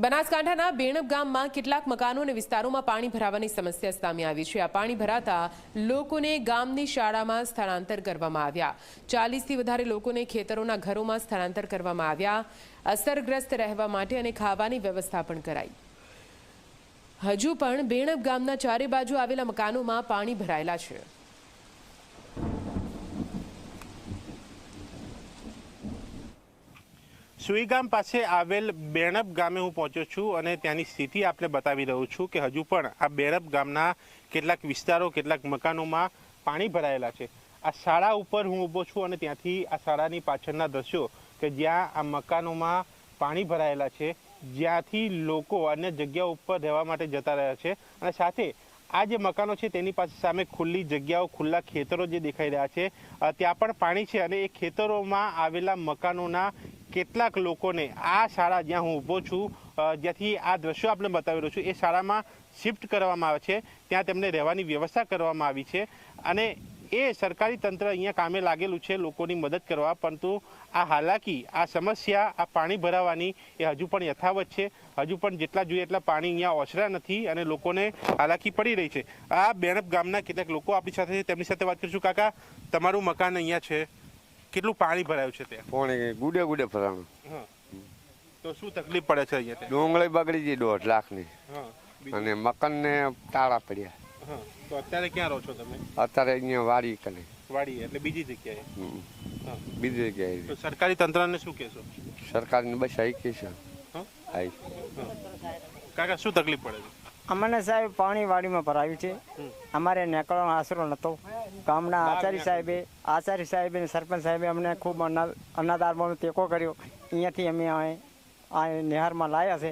બનાસકાંઠાના બેણબ ગામમાં કેટલાક મકાનો અને વિસ્તારોમાં પાણી ભરાવાની સમસ્યા સામે આવી છે। આ પાણી ભરાતા લોકોને ગામની શાળામાં સ્થળાંતર કરવામાં આવ્યા। 40થી વધારે લોકોને ખેતરોના ઘરોમાં સ્થળાંતર કરવામાં આવ્યા। અસરગ્રસ્ત રહેવા માટે અને ખાવાની વ્યવસ્થા પણ કરાઈ। હજુ પણ બેણબ ગામના ચારે બાજુ આવેલા મકાનોમાં પાણી ભરાયેલા છે। સુઈગામ પાસે આવેલ બેણબ ગામે હું પહોંચ્યો છું અને ત્યાંની સ્થિતિ આપણે બતાવી રહ્યો છું કે હજુ પણ આ બેણબ ગામના કેટલાક વિસ્તારો કેટલાક મકાનોમાં પાણી ભરાયેલા છે। આ શાળા ઉપર હું ઊભો છું અને ત્યાંથી આ શાળાની પાછળના દ્રશ્યો કે જ્યાં આ મકાનોમાં પાણી ભરાયેલા છે, જ્યાંથી લોકો અન્ય જગ્યાઓ ઉપર રહેવા માટે જતા રહ્યા છે અને સાથે આ જે મકાનો છે તેની પાસે સામે ખુલ્લી જગ્યાઓ ખુલ્લા ખેતરો જે દેખાઈ રહ્યા છે ત્યાં પણ પાણી છે અને એ ખેતરોમાં આવેલા મકાનોના કેટલાક લોકોને આ શાળા જ્યાં હું ઊભો છું જ્યાંથી આ દ્રશ્યો આપણે બતાવી રહ્યો છું એ શાળામાં શિફ્ટ કરવામાં આવે છે। ત્યાં તેમને રહેવાની વ્યવસ્થા કરવામાં આવી છે અને એ સરકારી તંત્ર અહીંયા કામે લાગેલું છે લોકોની મદદ કરવા, પરંતુ આ હાલાકી આ સમસ્યા આ પાણી ભરાવાની એ હજુ પણ યથાવત છે। હજુ પણ જેટલા જોઈએ એટલા પાણી અહીંયા ઓસરા નથી અને લોકોને હાલાકી પડી રહી છે। આ બેણબ ગામના કેટલાક લોકો આપણી સાથે છે, તેમની સાથે વાત કરીશું। કાકા, તમારું મકાન અહીંયા છે, કેટલું પાણી ભરાયું છે? ત્યાં પાણી ગુડે ગુડે ભરાણું। તો શું તકલીફ પડે છે અહીંયા? ડોંગળી બગડી ગઈ 1.5 લાખની અને મકાનને તાળા પડ્યા। તો અત્યારે ક્યાં રહો છો તમે? અત્યારે અહીંયા વાડી કને। વાડી એટલે બીજી જગ્યાએ? બીજી જગ્યાએ। તો સરકારી તંત્રને શું કહેશો? સરકારને બસ આવી કહેશો। કાકા, શું તકલીફ પડે છે? અમને સાહેબ પાણી વાડીમાં ભરાયું છે। અમારે નીકળવાનો આશરો નહોતો। ગામના આચાર્ય સાહેબે અને સરપંચ સાહેબે અમને ખૂબ અનાદારમાં ટેકો કર્યો। અહીંયાથી અમે આ નહેરમાં લાવ્યા છે।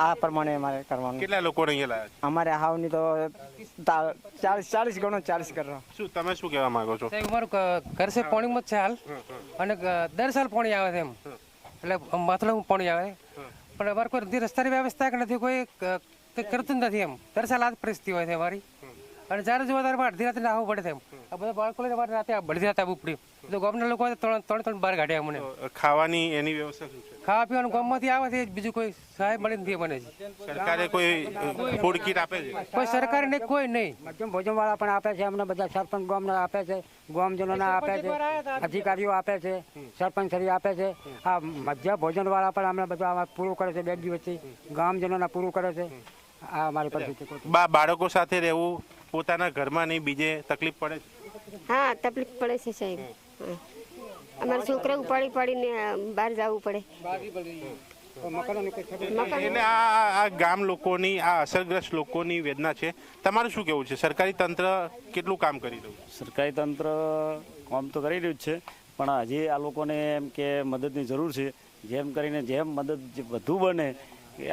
આ પ્રમાણે અમારે કરવાનું। કેટલા લોકોને અહીંયા લાવ્યા છે? અમારે હાવની તો 40 ગણો 40 કરો। શું તમે શું કહેવા માંગો છો? સાહેબ, અમારું ઘર છે પાણીમાં જ છે હાલ અને દર સાલ પાણી આવે છે એમ, એટલે મતલબ પાણી આવે પણ અમારે કોઈ રસ્તાની વ્યવસ્થા કે નથી, કોઈ કરતું નથી એમ। દર સાલ આ જ પરિસ્થિતિ હોય છે અમારી અને જ્યારે જો વધારે અડધી રાતે આવવું પડે છે એમ। આ બધા બાળકો રાતે અડધી રાતે આવવું પડ્યું તો ગામના લોકો ત્રણ બહાર કાઢ્યા અમને। ખાવાની એની વ્યવસ્થા શું છે? ખાવા પીવાનું ગામમાંથી આવે છે, બીજું કોઈ સહાય મળી નથી મને। સરકારે કોઈ ફૂડ કીટ આપે છે? કોઈ સરકાર નહીં, કોઈ નહીં। મધ્યમ ભોજનવાળા પણ આપે છે અમને, બધા સરપંચ ગામના આપે છે, ગામજનોના આપે છે, અધિકારીઓ આપે છે, સરપંચ શ્રી આપે છે। આ મધ્ય ભોજનવાળા પણ અમને બધા પૂરું કરે છે, 2 દિવસથી ગામજનોના પૂરું કરે છે। આ અમારી પરિસ્થિતિ। બાળકો સાથે રહેવું પોતાના ઘરમાં નહીં બીજે તકલીફ પડે છે? હા, તકલીફ પડે છે સાહેબ। અમારા છોકરાઓ પડીને બહાર જવું પડે। એટલે આ ગામ લોકોની આ અસરગ્રસ્ત લોકોની વેદના છે। તમારું શું કહેવું છે? સરકારી તંત્ર કેટલું કામ કરી રહ્યું છે? સરકારી તંત્ર કામ તો કરી રહ્યું જ છે, પણ હજી આ લોકોને એમ કે મદદની જરૂર છે। જેમ કરીને જેમ મદદ વધુ બને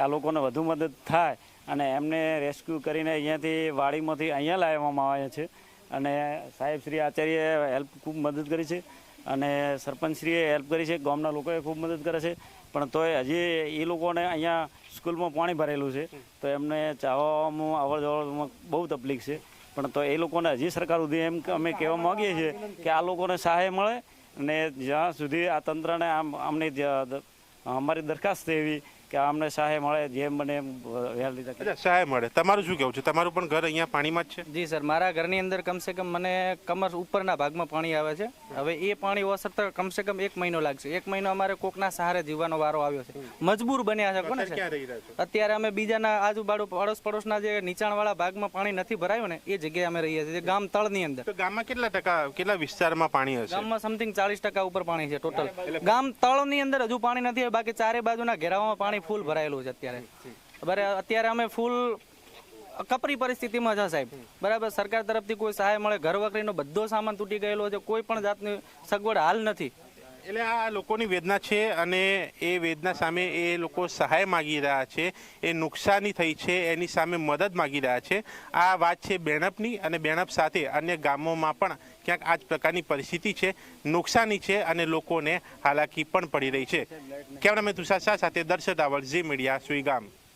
આ લોકોને વધુ મદદ થાય અને એમને રેસ્ક્યુ કરીને અહીંયાથી વાડીમાંથી અહીંયા લાવવામાં આવે છે અને સાહેબ શ્રી આચાર્ય હેલ્પ ખૂબ મદદ કરી છે અને સરપંચશ્રીએ હેલ્પ કરી છે, ગામના લોકોએ ખૂબ મદદ કરે છે, પણ તોય હજી એ લોકોને અહીંયા સ્કૂલમાં પાણી ભરેલું છે તો એમને ચાવવામાં અવર જવરમાં બહુ તકલીફ છે। પણ તો એ લોકોને હજી સરકાર સુધી એમ અમે કહેવા માગીએ છીએ કે આ લોકોને સહાય મળે અને જ્યાં સુધી આ તંત્રને અમને અમારી દરખાસ્ત એવી કે અમને સહાય મળે, જેમ બને એમ વહેલી તકે સહાય મળે। તમારું શું કહેવું છે? તમારું પણ ઘર અહીંયા પાણીમાં જ છે? જી સર, મારા ઘરની અંદર કમસે કમ મને કમર ઉપરના ભાગમાં પાણી આવે છે। હવે એ પાણી ઓસરતા કમસે કમ 1 મહિનો લાગશે। 1 મહિનો અમારે કોકના સહારે જીવવાનો વારો આવ્યો છે। મજબૂર બન્યા છે કોને છે? અત્યારે અમે બીજાના આજુબાજુ પડોશના જે નીચાણવાળા ભાગમાં પાણી નથી ભરાયું ને એ જગ્યાએ અમે રહીએ છીએ, ગામ તળની અંદર। તો ગામમાં કેટલા વિસ્તારમાં પાણી હશે? ગામમાં સમથિંગ 40% ઉપર પાણી છે ટોટલ। ગામ તળની અંદર હજુ પાણી નથી, બાકી ચારે બાજુના ઘેરાવામાં પાણી ફૂલ ભરાયેલું છે અત્યારે। અત્યારે અમે ફૂલ કપરી પરિસ્થિતિમાં છે સાહેબ, બરાબર। સરકાર તરફથી કોઈ સહાય મળે, ઘર વખરીનો બધો સામાન તૂટી ગયેલો છે, કોઈ પણ જાતની સગવડ હાલ નથી। એટલે આ લોકોની વેદના છે અને એ વેદના સામે એ લોકો સહાય માગી રહ્યા છે, એ નુકસાની થઈ છે એની સામે મદદ માગી રહ્યા છે। આ વાત છે બેણબની અને બેણબ સાથે અન્ય ગામોમાં પણ ક્યાંક આ જ પ્રકારની પરિસ્થિતિ છે, નુકસાની છે અને લોકોને હાલાકી પણ પડી રહી છે। કેમેરામેન તુષાર શાહ સાથે દર્શક રાવળ, ઝી મીડિયા, સુઈગામ।